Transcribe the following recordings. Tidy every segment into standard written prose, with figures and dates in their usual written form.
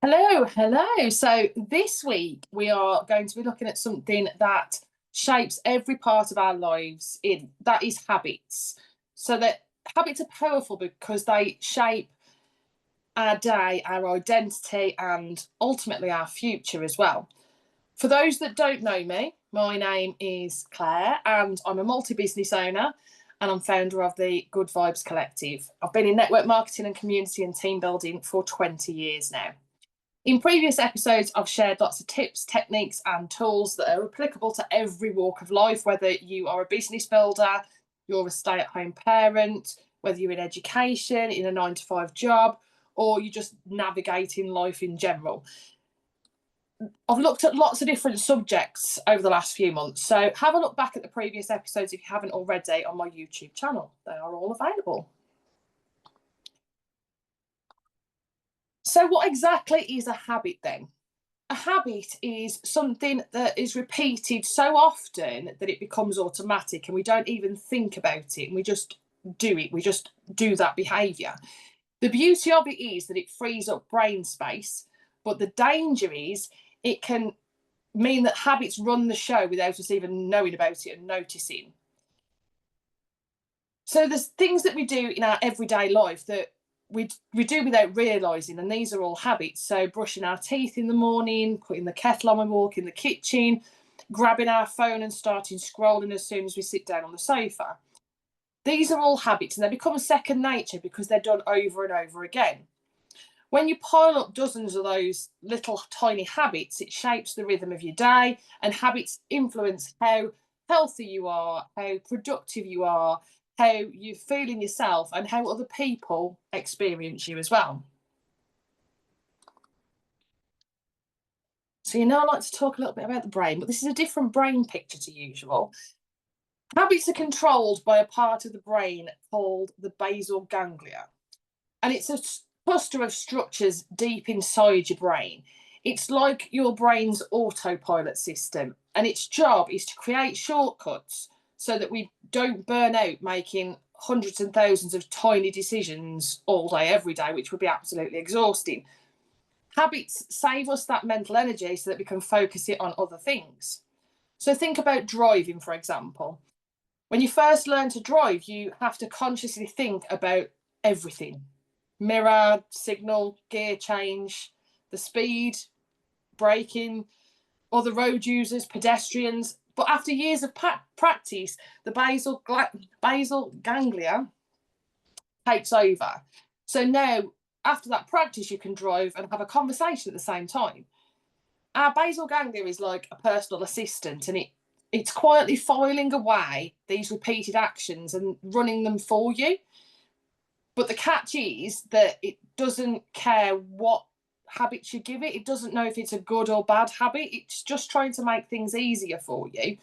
Hello. So this week we are going to be looking at something that shapes every part of our lives in that is habits. So that habits are powerful because they shape our day, our identity, and ultimately our future as well. For those that don't know me, my name is Claire and I'm a multi-business owner and I'm founder of the Good Vibes Collective. I've been in network marketing and community and team building for 20 years now. In previous episodes, I've shared lots of tips, techniques, and tools that are applicable to every walk of life, whether you are a business builder, you're a stay at home parent, whether you're in education, in a 9 to 5 job, or you're just navigating life in general. I've looked at lots of different subjects over the last few months. So have a look back at the previous episodes if you haven't already on my YouTube channel. They are all available. So, what exactly is a habit then? A habit is something that is repeated so often that it becomes automatic and we don't even think about it and we just do it. We just do that behaviour. The beauty of it is that it frees up brain space, but the danger is it can mean that habits run the show without us even knowing about it and noticing. So there's things that we do in our everyday life that we do without realising, and these are all habits. So brushing our teeth in the morning, putting the kettle on when we walk in the kitchen, grabbing our phone and starting scrolling as soon as we sit down on the sofa. These are all habits and they become second nature because they're done over and over again. When you pile up dozens of those little tiny habits, it shapes the rhythm of your day, and habits influence how healthy you are, how productive you are, how you feel in yourself, and how other people experience you as well. So, I like to talk a little bit about the brain, but this is a different brain picture to usual. Habits are controlled by a part of the brain called the basal ganglia, and it's a cluster of structures deep inside your brain. It's like your brain's autopilot system, and its job is to create shortcuts so that we don't burn out making hundreds and thousands of tiny decisions all day, every day, which would be absolutely exhausting. Habits save us that mental energy so that we can focus it on other things. So, think about driving, for example. When you first learn to drive, you have to consciously think about everything: mirror, signal, gear change, the speed, braking, other road users, pedestrians. But after years of practice, the basal ganglia takes over. So now, after that practice, you can drive and have a conversation at the same time. Our basal ganglia is like a personal assistant, and it's quietly filing away these repeated actions and running them for you. But the catch is that it doesn't care what habits you give it. It doesn't know if it's a good or bad habit. It's just trying to make things easier for you.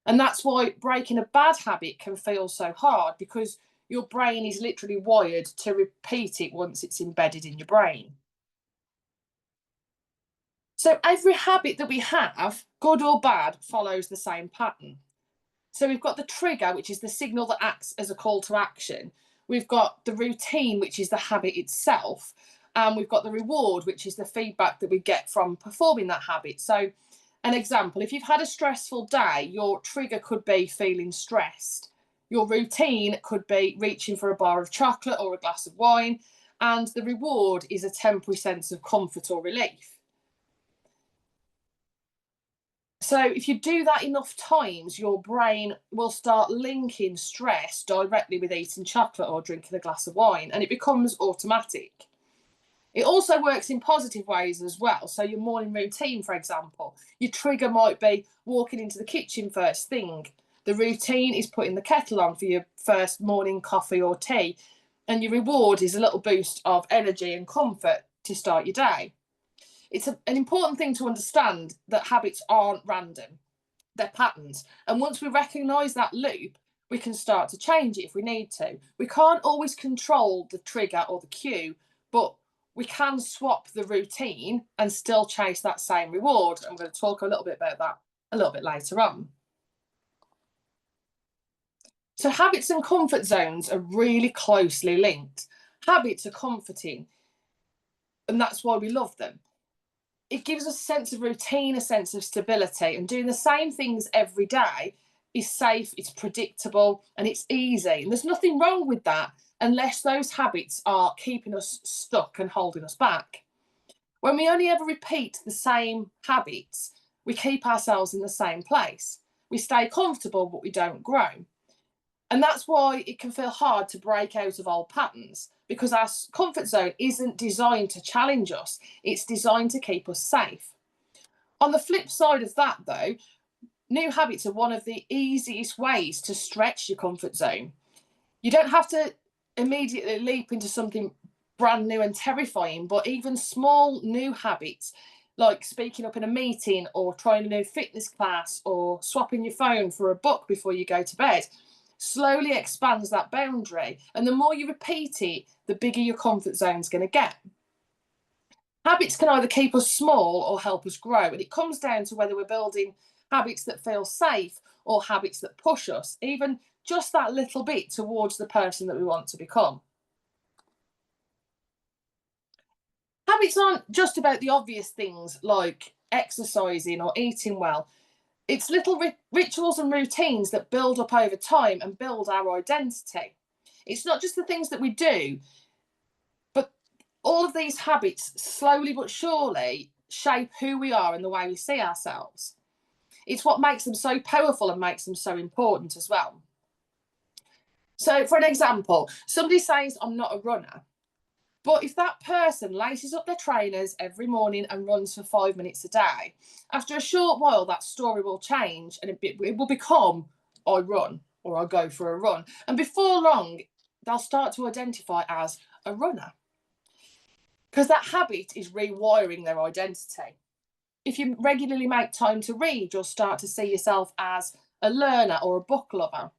And that's why breaking a bad habit can feel so hard, because your brain is literally wired to repeat it once it's embedded in your brain. So every habit that we have, good or bad, follows the same pattern. So we've got the trigger, which is the signal that acts as a call to action. We've got the routine, which is the habit itself. And we've got the reward, which is the feedback that we get from performing that habit. So, an example: if you've had a stressful day, your trigger could be feeling stressed. Your routine could be reaching for a bar of chocolate or a glass of wine. And the reward is a temporary sense of comfort or relief. So if you do that enough times, your brain will start linking stress directly with eating chocolate or drinking a glass of wine, and it becomes automatic. It also works in positive ways as well. So your morning routine, for example, your trigger might be walking into the kitchen first thing. The routine is putting the kettle on for your first morning coffee or tea, and your reward is a little boost of energy and comfort to start your day. It's an important thing to understand that habits aren't random, they're patterns. And once we recognise that loop, we can start to change it if we need to. We can't always control the trigger or the cue, but we can swap the routine and still chase that same reward. I'm going to talk a little bit about that a little bit later on. So, habits and comfort zones are really closely linked. Habits are comforting. and that's why we love them. It gives us a sense of routine, a sense of stability, and doing the same things every day is safe, it's predictable, and it's easy. And there's nothing wrong with that unless those habits are keeping us stuck and holding us back. When we only ever repeat the same habits, we keep ourselves in the same place. We stay comfortable, but we don't grow. And that's why it can feel hard to break out of old patterns, because our comfort zone isn't designed to challenge us, it's designed to keep us safe. On the flip side of that, though, new habits are one of the easiest ways to stretch your comfort zone. You don't have to immediately leap into something brand new and terrifying, but even small new habits like speaking up in a meeting or trying a new fitness class or swapping your phone for a book before you go to bed slowly expands that boundary. And the more you repeat it, the bigger your comfort zone's going to get. Habits can either keep us small or help us grow. And it comes down to whether we're building habits that feel safe or habits that push us, even just that little bit towards the person that we want to become. Habits aren't just about the obvious things like exercising or eating well. It's little rituals and routines that build up over time and build our identity. It's not just the things that we do, but all of these habits slowly but surely shape who we are and the way we see ourselves. It's what makes them so powerful and makes them so important as well. So, for an example, somebody says, I'm not a runner. But if that person laces up their trainers every morning and runs for 5 minutes a day, after a short while, that story will change and it will become, I run or I go for a run. And before long, they'll start to identify as a runner, because that habit is rewiring their identity. If you regularly make time to read, you'll start to see yourself as a learner or a book lover.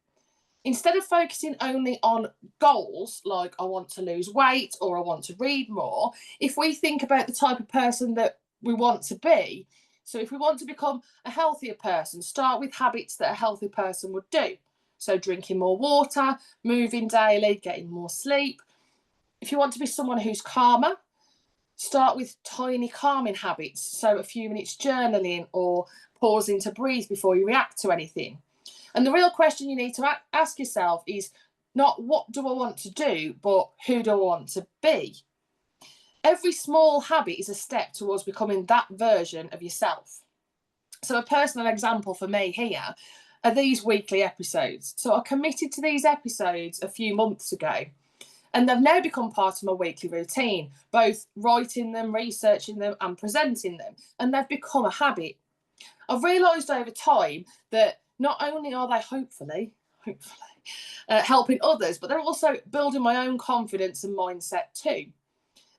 Instead of focusing only on goals like I want to lose weight or I want to read more, if we think about the type of person that we want to be, so if we want to become a healthier person, start with habits that a healthy person would do. So drinking more water, moving daily, getting more sleep. If you want to be someone who's calmer, start with tiny calming habits. So a few minutes journaling or pausing to breathe before you react to anything. And the real question you need to ask yourself is not what do I want to do, but who do I want to be? Every small habit is a step towards becoming that version of yourself. So a personal example for me here are these weekly episodes. So I committed to these episodes a few months ago, and they've now become part of my weekly routine, both writing them, researching them, and presenting them. And they've become a habit. I've realised over time that not only are they hopefully helping others, but they're also building my own confidence and mindset too.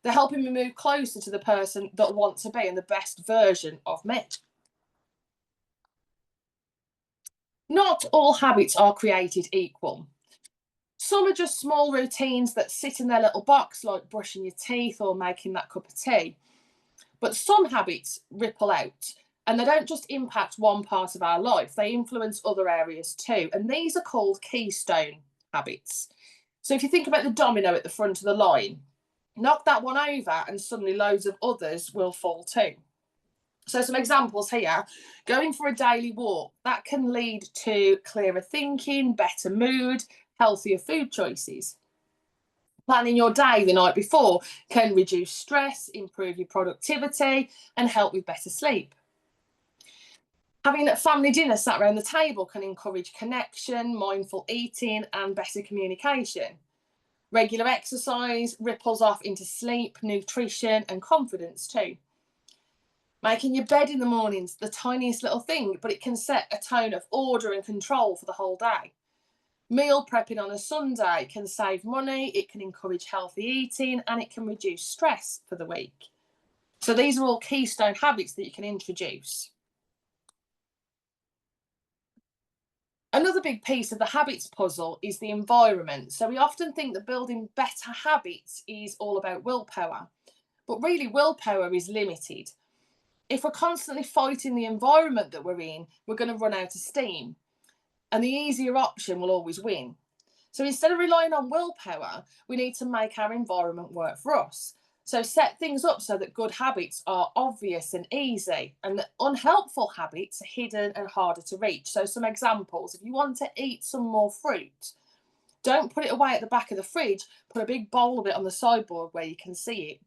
They're helping me move closer to the person that I want to be and the best version of me. Not all habits are created equal. Some are just small routines that sit in their little box, like brushing your teeth or making that cup of tea. But some habits ripple out, and they don't just impact one part of our life, they influence other areas too. And these are called keystone habits. So if you think about the domino at the front of the line, knock that one over and suddenly loads of others will fall too. So some examples here: going for a daily walk, that can lead to clearer thinking, better mood, healthier food choices. Planning your day the night before can reduce stress, improve your productivity, and help with better sleep. Having a family dinner sat around the table can encourage connection, mindful eating, and better communication. Regular exercise ripples off into sleep, nutrition, and confidence too. Making your bed in the morning's the tiniest little thing, but it can set a tone of order and control for the whole day. Meal prepping on a Sunday can save money, it can encourage healthy eating, and it can reduce stress for the week. So these are all keystone habits that you can introduce. Another big piece of the habits puzzle is the environment. So we often think that building better habits is all about willpower, but really willpower is limited. If we're constantly fighting the environment that we're in, we're going to run out of steam, and the easier option will always win. So instead of relying on willpower, we need to make our environment work for us. So set things up so that good habits are obvious and easy, and that unhelpful habits are hidden and harder to reach. So some examples: if you want to eat some more fruit, don't put it away at the back of the fridge, put a big bowl of it on the sideboard where you can see it.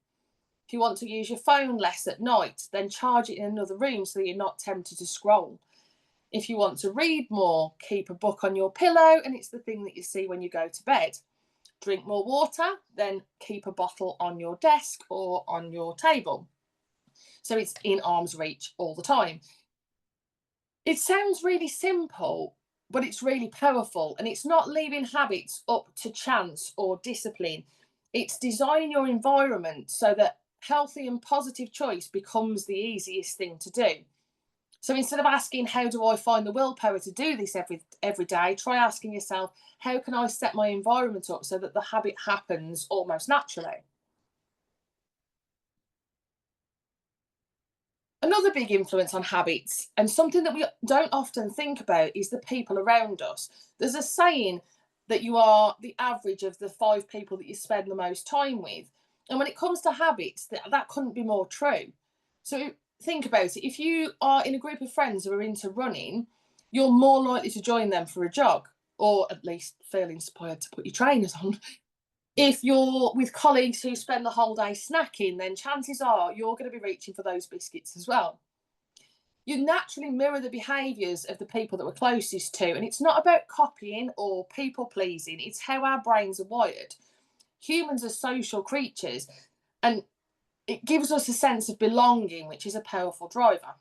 If you want to use your phone less at night, then charge it in another room so that you're not tempted to scroll. If you want to read more, keep a book on your pillow and it's the thing that you see when you go to bed. Drink more water, then keep a bottle on your desk or on your table, so it's in arm's reach all the time. It sounds really simple, but it's really powerful, and it's not leaving habits up to chance or discipline. It's designing your environment so that healthy and positive choice becomes the easiest thing to do. So instead of asking, how do I find the willpower to do this every day, try asking yourself, how can I set my environment up so that the habit happens almost naturally? Another big influence on habits, and something that we don't often think about, is the people around us. There's a saying that you are the average of the 5 people that you spend the most time with. And when it comes to habits, that couldn't be more true. So think about it. If you are in a group of friends who are into running, you're more likely to join them for a jog, or at least feel inspired to put your trainers on. If you're with colleagues who spend the whole day snacking, then chances are you're going to be reaching for those biscuits as well. You naturally mirror the behaviours of the people that we're closest to, and it's not about copying or people pleasing, it's how our brains are wired. Humans are social creatures, and it gives us a sense of belonging, which is a powerful driver.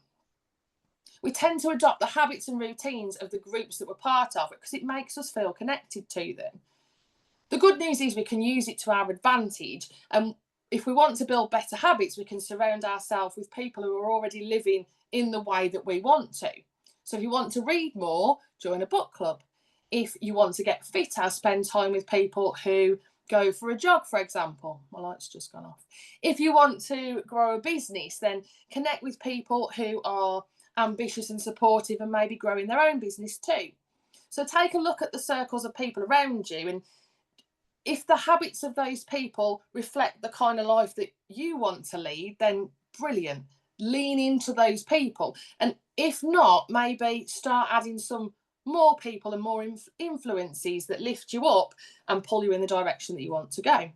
We tend to adopt the habits and routines of the groups that we're part of because it makes us feel connected to them. The good news is we can use it to our advantage, and if we want to build better habits, we can surround ourselves with people who are already living in the way that we want to. So if you want to read more, join a book club. If you want to get fitter, spend time with people who go for a jog, for example. My light's just gone off. If you want to grow a business, then connect with people who are ambitious and supportive and maybe growing their own business too. So take a look at the circles of people around you, and if the habits of those people reflect the kind of life that you want to lead, then brilliant. Lean into those people. And if not, maybe start adding some more people and more influences that lift you up and pull you in the direction that you want to go.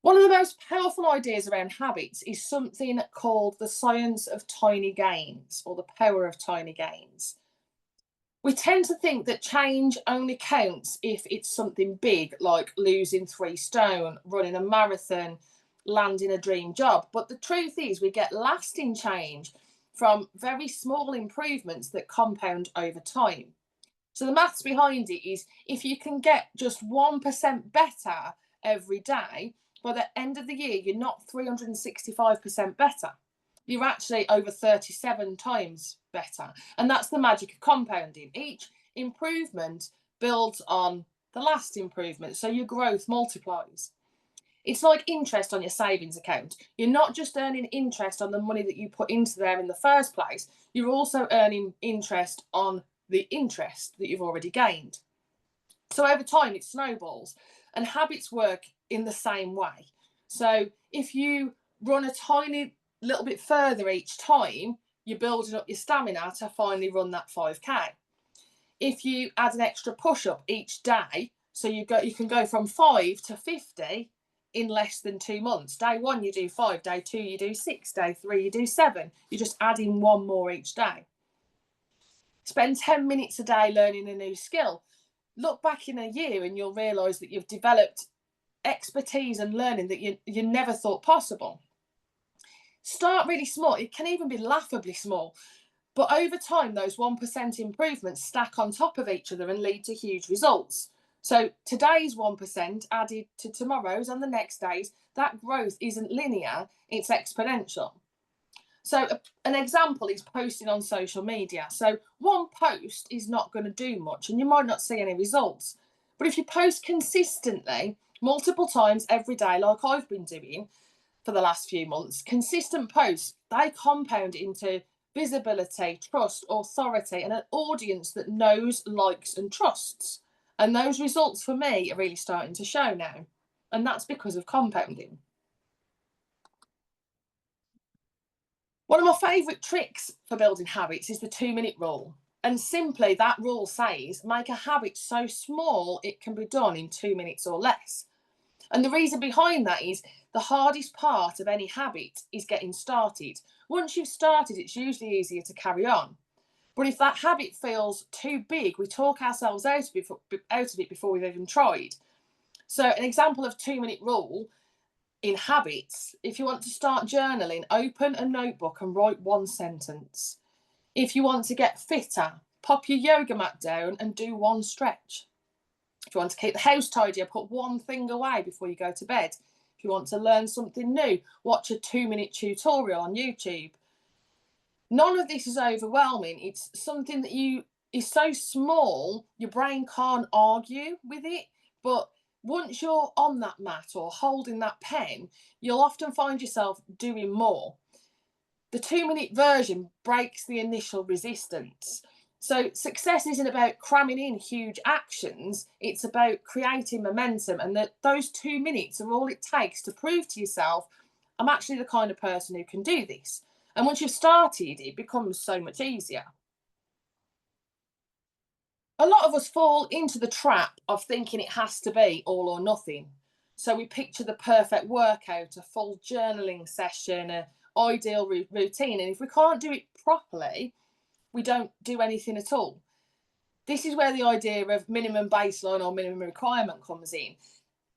One of the most powerful ideas around habits is something called the science of tiny gains, or the power of tiny gains. We tend to think that change only counts if it's something big, like losing 3 stone, running a marathon, landing a dream job. But the truth is, we get lasting change from very small improvements that compound over time. So the maths behind it is, if you can get just 1% better every day, by the end of the year, you're not 365% better. You're actually over 37 times better. And that's the magic of compounding. Each improvement builds on the last improvement, so your growth multiplies. It's like interest on your savings account. You're not just earning interest on the money that you put into there in the first place, you're also earning interest on the interest that you've already gained. So over time, it snowballs, and habits work in the same way. So if you run a tiny little bit further each time, you're building up your stamina to finally run that 5K. If you add an extra push up each day, so you can go from 5 to 50 in less than 2 months. Day 1 you do 5, day 2 you do 6, day 3 you do 7. You're just adding one more each day. Spend 10 minutes a day learning a new skill. Look back in a year and you'll realise that you've developed expertise and learning that you never thought possible. Start really small. It can even be laughably small. But over time, those 1% improvements stack on top of each other and lead to huge results. So today's 1% added to tomorrow's and the next day's, that growth isn't linear, it's exponential. So an example is posting on social media. So one post is not going to do much and you might not see any results. But if you post consistently, multiple times every day, like I've been doing for the last few months, consistent posts, they compound into visibility, trust, authority, and an audience that knows, likes, and trusts. And those results for me are really starting to show now. And that's because of compounding. One of my favourite tricks for building habits is the 2-minute rule. And simply that rule says make a habit so small it can be done in 2 minutes or less. And the reason behind that is the hardest part of any habit is getting started. Once you've started, it's usually easier to carry on. But if that habit feels too big, we talk ourselves out of it before we've even tried. So an example of 2-minute rule in habits, if you want to start journaling, open a notebook and write one sentence. If you want to get fitter, pop your yoga mat down and do one stretch. If you want to keep the house tidier, put one thing away before you go to bed. If you want to learn something new, watch a 2-minute tutorial on YouTube. None of this is overwhelming. It's something that is so small, your brain can't argue with it. But once you're on that mat or holding that pen, you'll often find yourself doing more. The 2-minute version breaks the initial resistance. So success isn't about cramming in huge actions, it's about creating momentum, and that those 2 minutes are all it takes to prove to yourself, I'm actually the kind of person who can do this. And once you've started, it becomes so much easier. A lot of us fall into the trap of thinking it has to be all or nothing. So we picture the perfect workout, a full journaling session, an ideal routine. And if we can't do it properly, we don't do anything at all. This is where the idea of minimum baseline or minimum requirement comes in.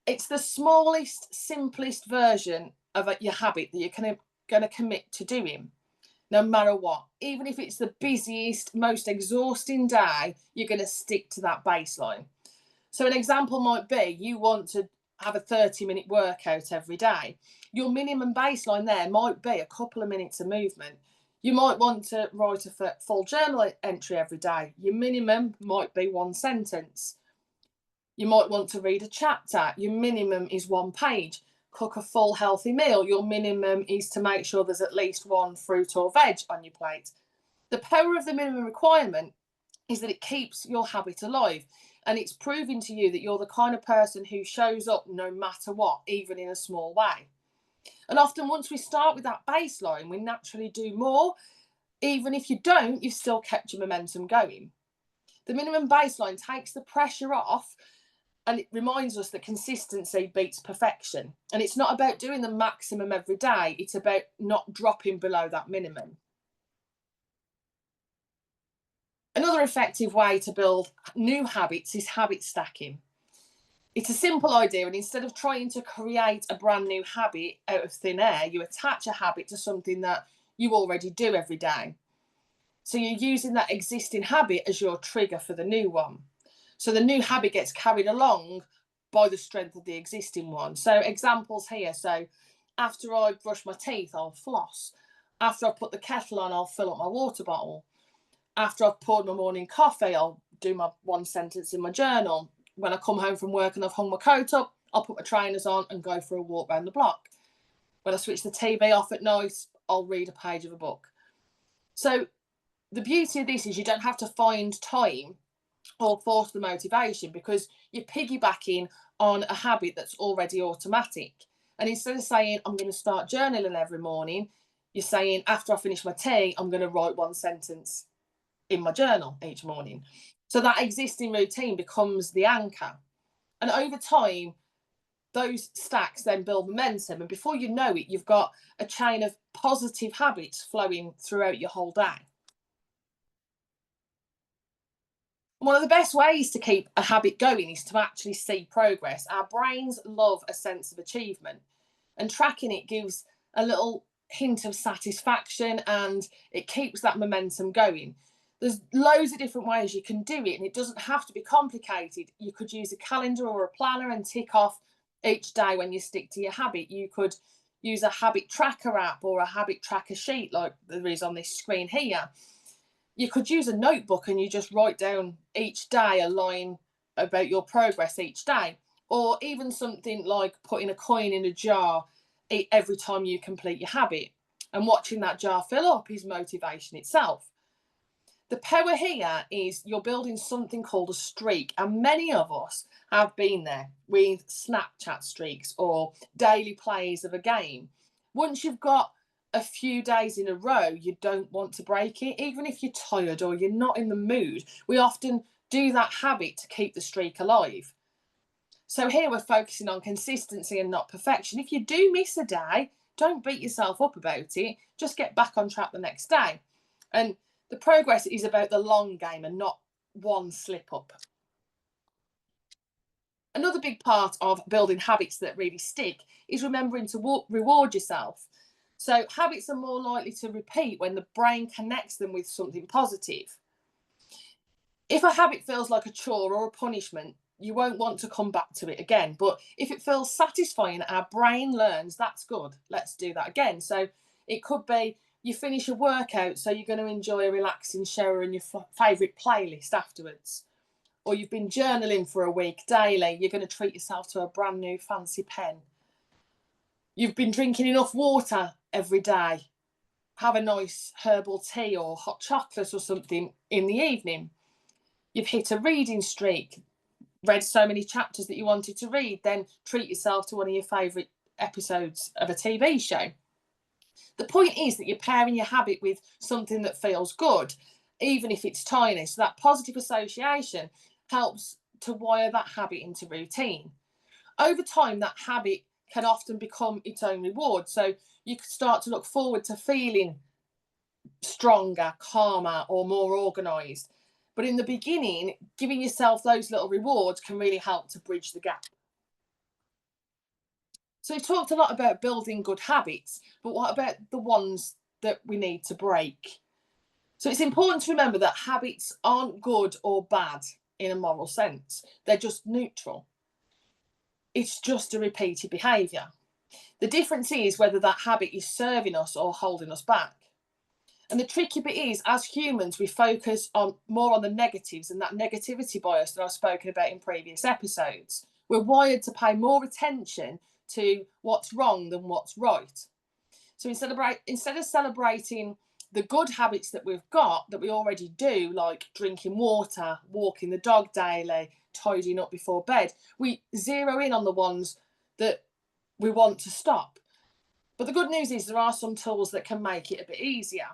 It's the smallest, simplest version of your habit that you're going to commit to doing, no matter what. Even if it's the busiest, most exhausting day, you're going to stick to that baseline. So an example might be you want to have a 30-minute workout every day. Your minimum baseline there might be a couple of minutes of movement. You might want to write a full journal entry every day. Your minimum might be one sentence. You might want to read a chapter. Your minimum is 1 page. Cook a full healthy meal. Your minimum is to make sure there's at least one fruit or veg on your plate. The power of the minimum requirement is that it keeps your habit alive, and it's proving to you that you're the kind of person who shows up no matter what, even in a small way. And often once we start with that baseline, we naturally do more. Even if you don't, you've still kept your momentum going. The minimum baseline takes the pressure off, and it reminds us that consistency beats perfection. And it's not about doing the maximum every day. It's about not dropping below that minimum. Another effective way to build new habits is habit stacking. It's a simple idea, and instead of trying to create a brand new habit out of thin air, you attach a habit to something that you already do every day. So you're using that existing habit as your trigger for the new one. So the new habit gets carried along by the strength of the existing one. So examples here. So after I brush my teeth, I'll floss. After I put the kettle on, I'll fill up my water bottle. After I've poured my morning coffee, I'll do my one sentence in my journal. When I come home from work and I've hung my coat up, I'll put my trainers on and go for a walk around the block. When I switch the TV off at night, I'll read a page of a book. So the beauty of this is you don't have to find time or force the motivation, because you're piggybacking on a habit that's already automatic. And instead of saying, I'm going to start journaling every morning, you're saying, after I finish my tea, I'm going to write one sentence in my journal each morning. So that existing routine becomes the anchor. And over time, those stacks then build momentum. And before you know it, you've got a chain of positive habits flowing throughout your whole day. One of the best ways to keep a habit going is to actually see progress. Our brains love a sense of achievement, and tracking it gives a little hint of satisfaction, and it keeps that momentum going. There's loads of different ways you can do it, and it doesn't have to be complicated. You could use a calendar or a planner and tick off each day when you stick to your habit. You could use a habit tracker app or a habit tracker sheet like there is on this screen here. You could use a notebook and you just write down each day a line about your progress each day, or even something like putting a coin in a jar every time you complete your habit, and watching that jar fill up is motivation itself. The power here is you're building something called a streak, and many of us have been there with Snapchat streaks or daily plays of a game. Once you've got a few days in a row, you don't want to break it. Even if you're tired or you're not in the mood, we often do that habit to keep the streak alive. So here we're focusing on consistency and not perfection. If you do miss a day, don't beat yourself up about it. Just get back on track the next day. And the progress is about the long game and not one slip up. Another big part of building habits that really stick is remembering to reward yourself. So habits are more likely to repeat when the brain connects them with something positive. If a habit feels like a chore or a punishment, you won't want to come back to it again. But if it feels satisfying, our brain learns that's good. Let's do that again. So it could be you finish a workout, so you're going to enjoy a relaxing shower and your favourite playlist afterwards. Or you've been journaling for a week daily, you're going to treat yourself to a brand new fancy pen. You've been drinking enough water every day. Have a nice herbal tea or hot chocolate or something in the evening. You've hit a reading streak, read so many chapters that you wanted to read, then treat yourself to one of your favourite episodes of a TV show. The point is that you're pairing your habit with something that feels good, even if it's tiny. So that positive association helps to wire that habit into routine. Over time, that habit can often become its own reward. So you could start to look forward to feeling stronger, calmer, or more organised. But in the beginning, giving yourself those little rewards can really help to bridge the gap. So we've talked a lot about building good habits, but what about the ones that we need to break? So it's important to remember that habits aren't good or bad in a moral sense. They're just neutral. It's just a repeated behaviour. The difference is whether that habit is serving us or holding us back. And the tricky bit is, as humans, we focus on more on the negatives and that negativity bias that I've spoken about in previous episodes. We're wired to pay more attention to what's wrong than what's right. So instead of celebrating the good habits that we've got, that we already do, like drinking water, walking the dog daily, tidying up before bed, we zero in on the ones that we want to stop. But the good news is there are some tools that can make it a bit easier.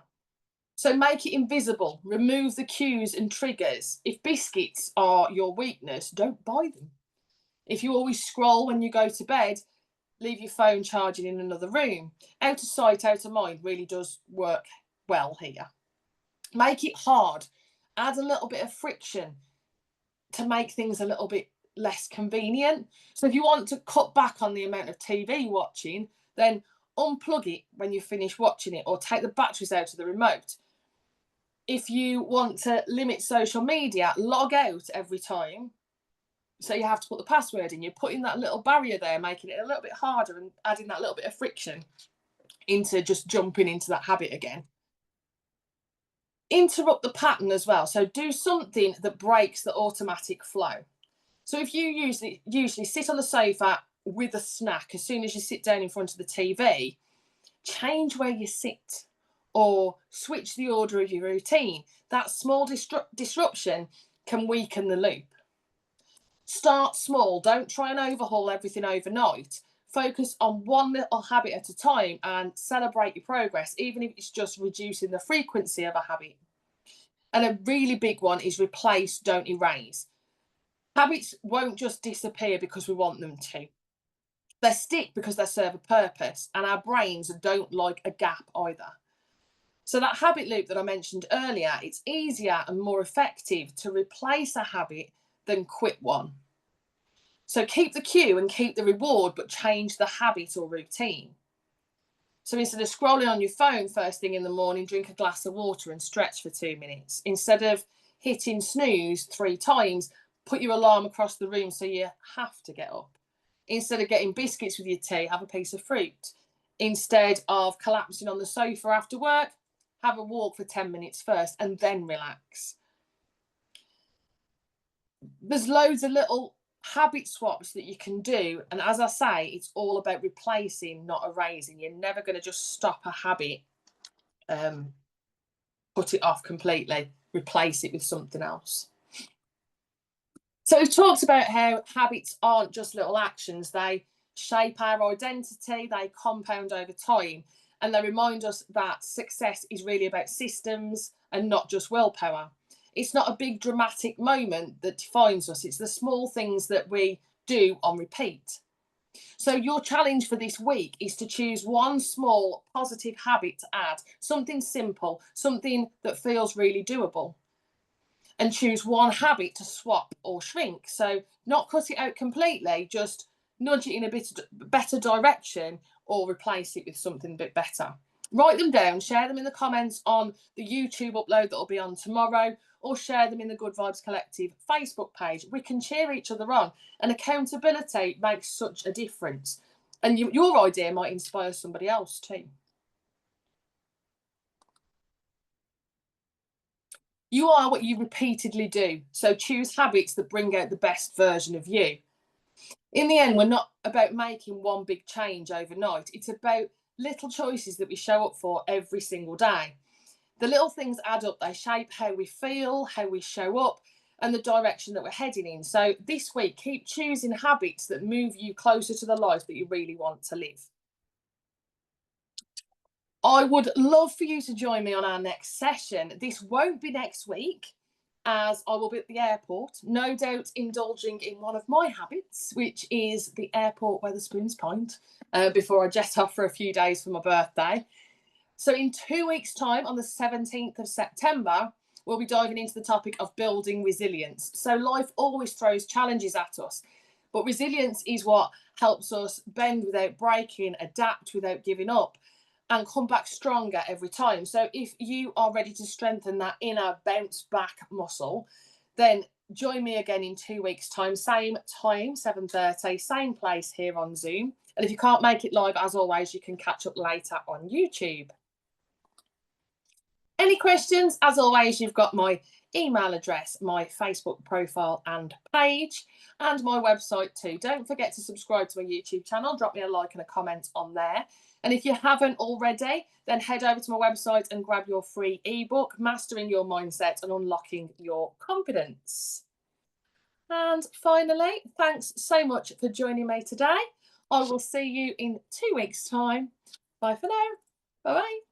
So make it invisible, remove the cues and triggers. If biscuits are your weakness, don't buy them. If you always scroll when you go to bed, leave your phone charging in another room. Out of sight, out of mind really does work well here. Make it hard. Add a little bit of friction to make things a little bit less convenient. So if you want to cut back on the amount of TV watching, then unplug it when you finish watching it or take the batteries out of the remote. If you want to limit social media, log out every time. So you have to put the password in. You're putting that little barrier there, making it a little bit harder and adding that little bit of friction into just jumping into that habit again. Interrupt the pattern as well. So do something that breaks the automatic flow. So if you usually sit on the sofa with a snack as soon as you sit down in front of the TV, change where you sit or switch the order of your routine. That small disruption can weaken the loop. Start small. Don't try and overhaul everything overnight. Focus on one little habit at a time and celebrate your progress, even if it's just reducing the frequency of a habit. And a really big one is replace, don't erase. Habits won't just disappear because we want them to. They stick because they serve a purpose, and our brains don't like a gap either. So that habit loop that I mentioned earlier, it's easier and more effective to replace a habit than quit one. So keep the cue and keep the reward, but change the habit or routine. So instead of scrolling on your phone first thing in the morning, drink a glass of water and stretch for 2 minutes. Instead of hitting snooze 3 times, put your alarm across the room so you have to get up. Instead of getting biscuits with your tea, have a piece of fruit. Instead of collapsing on the sofa after work, have a walk for 10 minutes first and then relax. There's loads of little habit swaps that you can do. And as I say, it's all about replacing, not erasing. You're never going to just stop a habit, put it off completely, replace it with something else. So we've talked about how habits aren't just little actions. They shape our identity, they compound over time. and they remind us that success is really about systems and not just willpower. It's not a big dramatic moment that defines us, it's the small things that we do on repeat. So, your challenge for this week is to choose one small positive habit to add, something simple, something that feels really doable, and choose one habit to swap or shrink. So, not cut it out completely, just nudge it in a bit better direction or replace it with something a bit better. Write them down, share them in the comments on the YouTube upload that will be on tomorrow, or share them in the Good Vibes Collective Facebook page. We can cheer each other on, and accountability makes such a difference. And your idea might inspire somebody else too. You are what you repeatedly do, so choose habits that bring out the best version of you. In the end, we're not about making one big change overnight. It's about little choices that we show up for every single day. The little things add up, they shape how we feel, how we show up, and the direction that we're heading in. So this week, keep choosing habits that move you closer to the life that you really want to live. I would love for you to join me on our next session. This won't be next week, as I will be at the airport, no doubt indulging in one of my habits, which is the airport Wetherspoons Point, before I jet off for a few days for my birthday. So in 2 weeks' time, on the 17th of September, we'll be diving into the topic of building resilience. So life always throws challenges at us, but resilience is what helps us bend without breaking, adapt without giving up, and come back stronger every time. So if you are ready to strengthen that inner bounce back muscle, then join me again in 2 weeks' time, 7:30, same place here on Zoom. And if you can't make it live, as always, you can catch up later on YouTube. Any questions? As always, you've got my email address, my Facebook profile and page, and my website too. Don't forget to subscribe to my YouTube channel. Drop me a like and a comment on there. And if you haven't already, then head over to my website and grab your free ebook, Mastering Your Mindset and Unlocking Your Confidence. And finally, thanks so much for joining me today. I will see you in 2 weeks' time. Bye for now. Bye-bye.